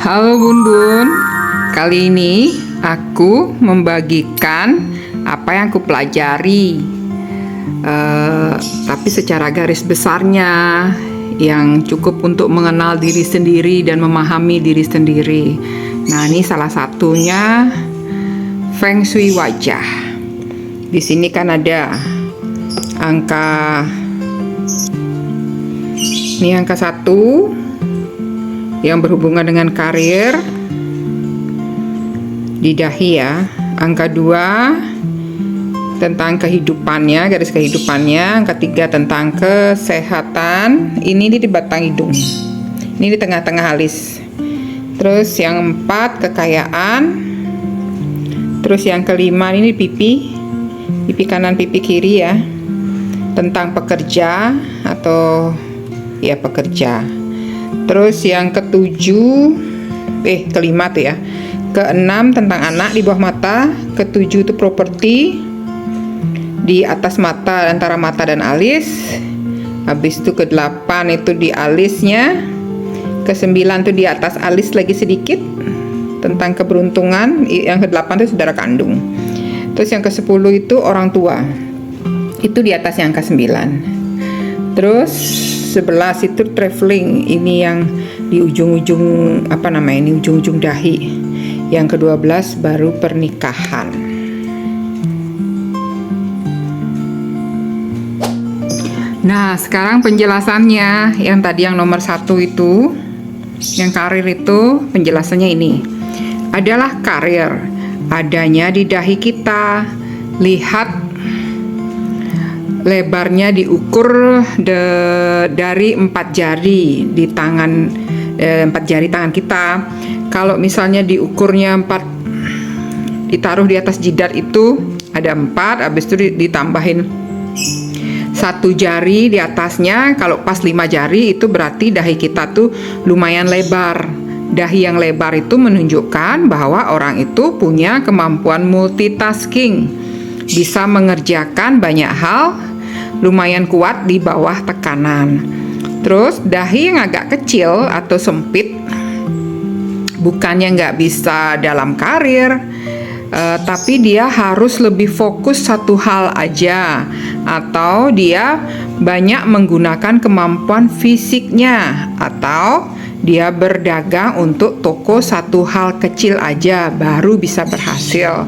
Halo Bun Bun, kali ini aku membagikan apa yang aku pelajari, tapi secara garis besarnya yang cukup untuk mengenal diri sendiri dan memahami diri sendiri. Nah, ini salah satunya Feng Shui wajah. Di sini kan ada angka, ini angka 1 yang berhubungan dengan karir di dahi ya. Angka 2 tentang kehidupannya, garis kehidupannya. Angka 3 tentang kesehatan. Ini di batang hidung, ini di tengah-tengah alis. Terus yang 4 kekayaan. Terus yang kelima ini pipi kanan, pipi kiri ya, tentang pekerja atau ya pekerja. Terus yang kelima tuh ya. Keenam tentang anak di bawah mata. Ketujuh itu properti di atas mata, antara mata dan alis. Habis itu ke-8 itu di alisnya. Ke-9 itu di atas alis lagi sedikit, tentang keberuntungan. Yang ke-8 itu saudara kandung. Terus yang ke-10 itu orang tua. Itu di atas yang ke-9. Terus 11 itu traveling, ini yang di ujung-ujung ini ujung-ujung dahi. Yang ke-12 baru pernikahan. Nah, sekarang penjelasannya. Yang tadi yang nomor 1 itu, yang karir itu, penjelasannya ini adalah karir adanya di dahi kita. Lihat lebarnya diukur dari 4 jari di tangan, 4 jari tangan kita. Kalau misalnya diukurnya 4, ditaruh di atas jidat itu ada 4, habis itu ditambahin 1 jari di atasnya. Kalau pas 5 jari itu berarti dahi kita tuh lumayan lebar. Dahi yang lebar itu menunjukkan bahwa orang itu punya kemampuan multitasking, bisa mengerjakan banyak hal, lumayan kuat di bawah tekanan. Terus dahi yang agak kecil atau sempit, bukannya nggak bisa dalam karir, tapi dia harus lebih fokus satu hal aja, atau dia banyak menggunakan kemampuan fisiknya, atau dia berdagang untuk toko satu hal kecil aja baru bisa berhasil.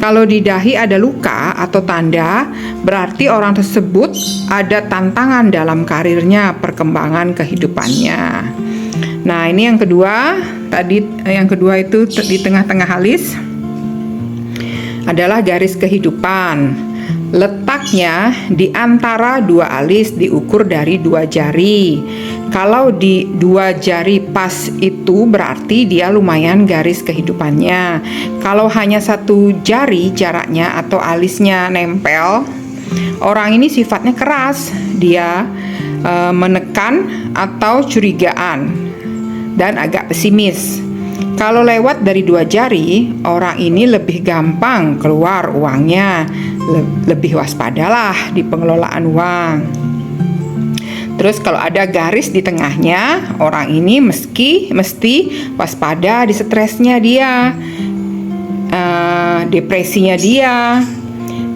Kalau di dahi ada luka atau tanda, berarti orang tersebut ada tantangan dalam karirnya, perkembangan kehidupannya. Nah, ini yang kedua. Tadi yang kedua itu di tengah-tengah alis adalah garis kehidupan. Letaknya di antara 2 alis, diukur dari 2 jari. Kalau di 2 jari pas itu berarti dia lumayan garis kehidupannya. Kalau hanya 1 jari jaraknya atau alisnya nempel, orang ini sifatnya keras. Dia menekan atau curigaan dan agak pesimis. Kalau lewat dari 2 jari, orang ini lebih gampang keluar uangnya, lebih waspadalah di pengelolaan uang. Terus kalau ada garis di tengahnya, orang ini mesti waspada di stresnya dia, depresinya dia.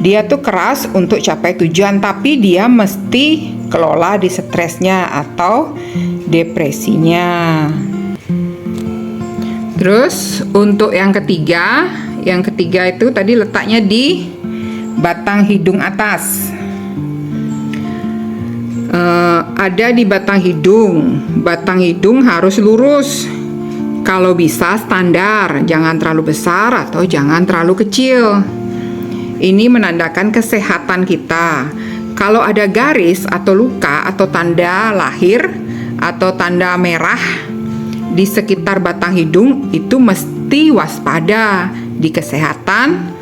Dia tuh keras untuk capai tujuan, tapi dia mesti kelola di stresnya atau depresinya. Terus untuk yang ketiga itu tadi letaknya di batang hidung atas. Ada di batang hidung. Batang hidung harus lurus. Kalau bisa standar, jangan terlalu besar atau jangan terlalu kecil. Ini menandakan kesehatan kita. Kalau ada garis atau luka atau tanda lahir atau tanda merah di sekitar batang hidung, itu mesti waspada di kesehatan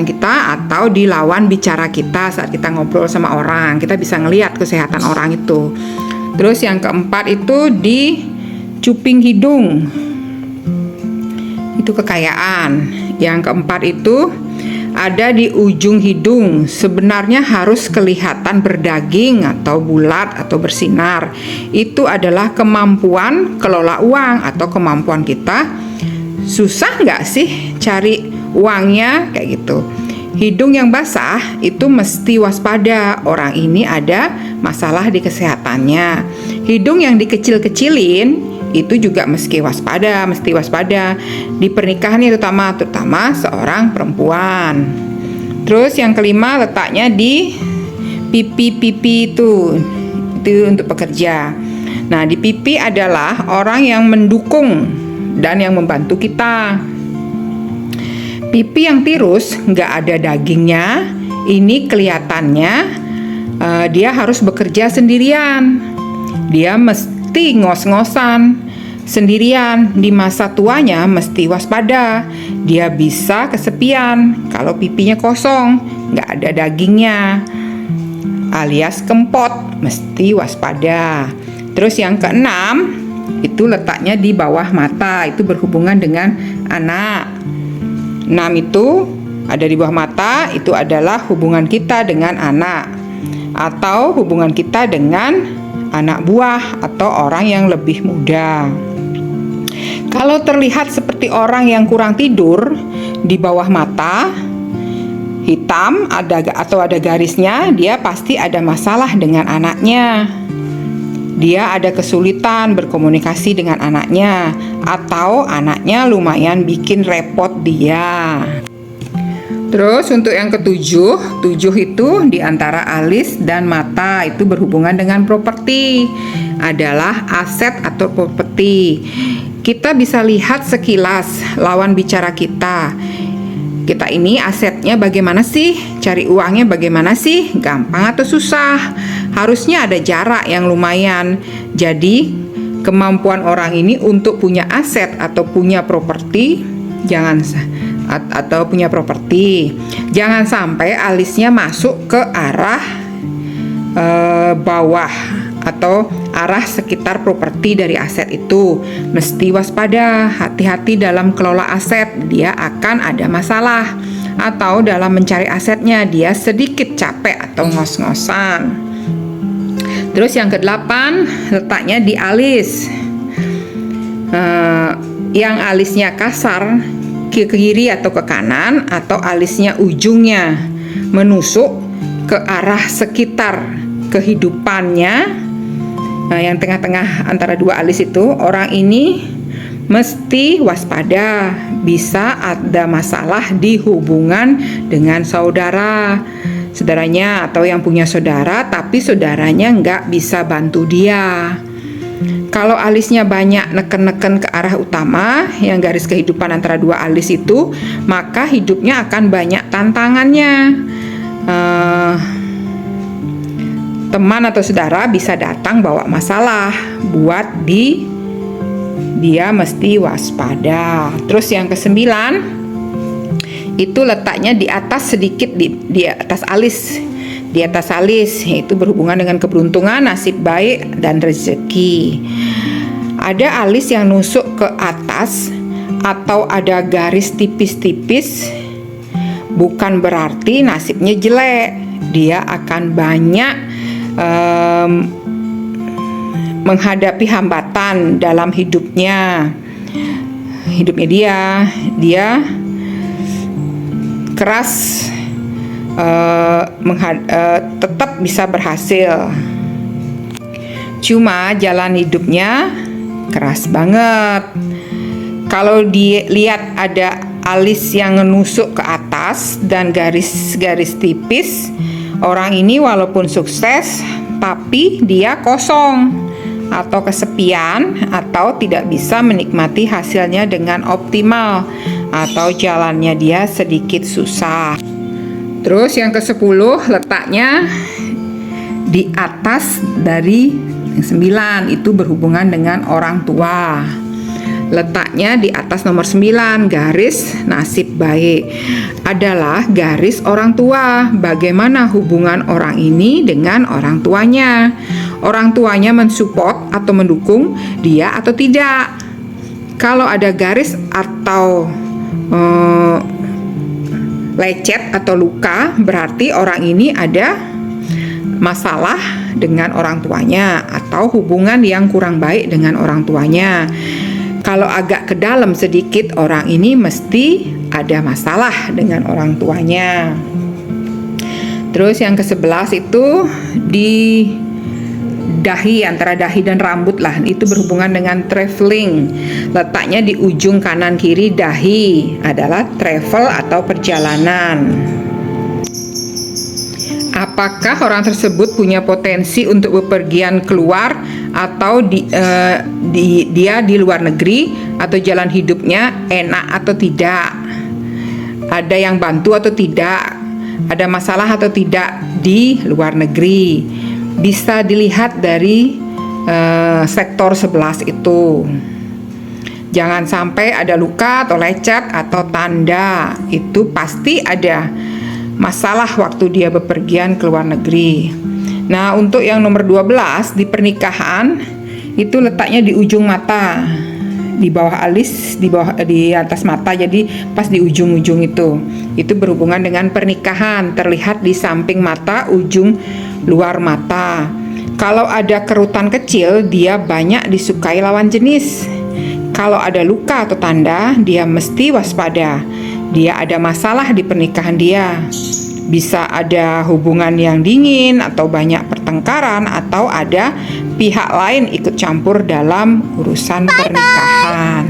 kita atau di lawan bicara kita saat kita ngobrol sama orang. Kita bisa ngelihat kesehatan orang itu. Terus yang keempat itu di cuping hidung, itu kekayaan. Yang keempat itu ada di ujung hidung. Sebenarnya harus kelihatan berdaging atau bulat atau bersinar. Itu adalah kemampuan kelola uang atau kemampuan kita. Susah nggak sih cari uangnya kayak gitu? Hidung yang basah itu mesti waspada. Orang ini ada masalah di kesehatannya. Hidung yang dikecil-kecilin itu juga mesti waspada. Di pernikahan terutama seorang perempuan. Terus yang kelima letaknya di pipi itu untuk pekerja. Nah, di pipi adalah orang yang mendukung dan yang membantu kita. Pipi yang tirus nggak ada dagingnya, ini kelihatannya dia harus bekerja sendirian. Dia mesti ngos-ngosan sendirian. Di masa tuanya mesti waspada. Dia bisa kesepian kalau pipinya kosong, nggak ada dagingnya, alias kempot, mesti waspada. Terus yang keenam itu letaknya di bawah mata, itu berhubungan dengan anak. 6 itu ada di bawah mata, itu adalah hubungan kita dengan anak atau hubungan kita dengan anak buah atau orang yang lebih muda. Kalau terlihat seperti orang yang kurang tidur, di bawah mata hitam atau ada garisnya, dia pasti ada masalah dengan anaknya. Dia ada kesulitan berkomunikasi dengan anaknya, atau anaknya lumayan bikin repot dia. Terus untuk yang ketujuh, 7 itu di antara alis dan mata, itu berhubungan dengan properti, adalah aset atau properti. Kita bisa lihat sekilas lawan bicara kita. Kita ini asetnya bagaimana sih? Cari uangnya bagaimana sih? Gampang atau susah? Harusnya ada jarak yang lumayan. Jadi kemampuan orang ini untuk punya aset atau punya properti jangan sampai alisnya masuk ke arah bawah atau arah sekitar properti dari aset itu. Mesti waspada, hati-hati dalam kelola aset, dia akan ada masalah. Atau dalam mencari asetnya dia sedikit capek atau ngos-ngosan. Terus yang ke-8 letaknya di alis. Yang alisnya kasar ke kiri atau ke kanan, atau alisnya ujungnya menusuk ke arah sekitar kehidupannya. Yang tengah-tengah antara dua alis itu, orang ini mesti waspada, bisa ada masalah di hubungan dengan saudaranya atau yang punya saudara, tapi saudaranya nggak bisa bantu dia. Kalau alisnya banyak neken-neken ke arah utama, yang garis kehidupan antara dua alis itu, maka hidupnya akan banyak tantangannya. Teman atau saudara bisa datang bawa masalah buat dia mesti waspada. Terus yang ke-9 itu letaknya di atas sedikit, di atas alis. Di atas alis, yaitu berhubungan dengan keberuntungan, nasib baik, dan rezeki. Ada alis yang nusuk ke atas atau ada garis tipis-tipis, bukan berarti nasibnya jelek. Dia akan banyak menghadapi hambatan dalam hidupnya dia keras, tetap bisa berhasil. Cuma jalan hidupnya keras banget. Kalau dilihat ada alis yang menusuk ke atas dan garis-garis tipis, orang ini walaupun sukses tapi dia kosong atau kesepian, atau tidak bisa menikmati hasilnya dengan optimal, atau jalannya dia sedikit susah. Terus yang ke-10 letaknya di atas dari yang 9, itu berhubungan dengan orang tua. Letaknya di atas nomor 9, garis nasib baik, adalah garis orang tua. Bagaimana hubungan orang ini dengan orang tuanya? Orang tuanya mensupport atau mendukung dia atau tidak? Kalau ada garis atau lecet atau luka, berarti orang ini ada masalah dengan orang tuanya atau hubungan yang kurang baik dengan orang tuanya. Kalau agak ke dalam sedikit, orang ini mesti ada masalah dengan orang tuanya. Terus yang ke-11 itu di dahi, antara dahi dan rambut lah, itu berhubungan dengan traveling. Letaknya di ujung kanan kiri dahi adalah travel atau perjalanan. Apakah orang tersebut punya potensi untuk bepergian keluar atau dia di luar negeri, atau jalan hidupnya enak atau tidak? Ada yang bantu atau tidak? Ada masalah atau tidak di luar negeri? Bisa dilihat dari sektor 11 itu. Jangan sampai ada luka atau lecet atau tanda. Itu pasti ada masalah waktu dia bepergian ke luar negeri. Nah, untuk yang nomor 12 di pernikahan, itu letaknya di ujung mata, di bawah alis, di atas mata, jadi pas di ujung-ujung itu berhubungan dengan pernikahan, terlihat di samping mata, ujung luar mata. Kalau ada kerutan kecil, dia banyak disukai lawan jenis. Kalau ada luka atau tanda, dia mesti waspada. Dia ada masalah di pernikahan dia. Bisa ada hubungan yang dingin atau banyak pertengkaran, atau ada pihak lain ikut campur dalam urusan pernikahan.